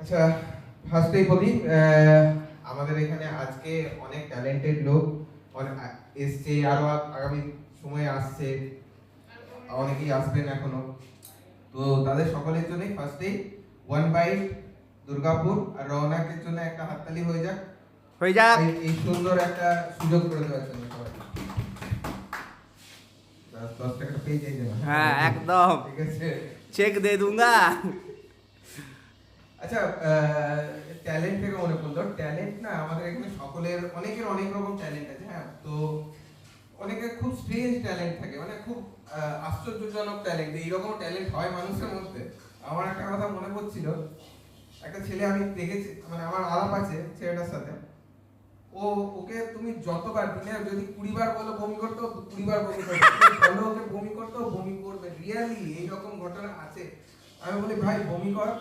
আচ্ছা, ফার্স্টেই বলি আমাদের এখানে আজকে অনেক ট্যালেন্টেড লোক এসছে, আরো আগামী সময়ে আসছে, অনেকেই আসবেন এখনো। তো তাদের সকলের জন্যই ফার্স্টেই ওয়ান বাইট দুর্গাপুর আর রওনাকের জন্য একটা হাততালি হয়ে যাক, হয়ে যাক। এই সুন্দর একটা সুযোগ করে দেওয়ার জন্য সবাই। 10 টাকা পেয়ে যাই যেন। হ্যাঁ একদম, ঠিক আছে। চেক দে দুঙ্গা। আচ্ছা, ট্যালেন্ট থেকে মনে পড়লো, ট্যালেন্ট না আমাদের এখানে সকলের অনেকের অনেক রকম ট্যালেন্ট আছে। হ্যাঁ, তো অনেকের খুব স্ট্রেঞ্জ ট্যালেন্ট থাকে, মানে খুব আশ্চর্যজনক ট্যালেন্ট, এইরকম ট্যালেন্ট হয় মানুষের মধ্যে। আমার একটা কথা মনে পড়ছিল, একটা ছেলে আমি দেখেছি, মানে আমার আলাপ আছে ছেলেটার সাথে। ওকে তুমি যতবার দিনে যদি 20 বার বলো বমি করতে, ও 20 বার বমি করবে। বলো ওকে বমি করতে, ও বমি করবে। রিয়েলি এইরকম ঘটনা আছে। আমি বলি ভাই বমি কর,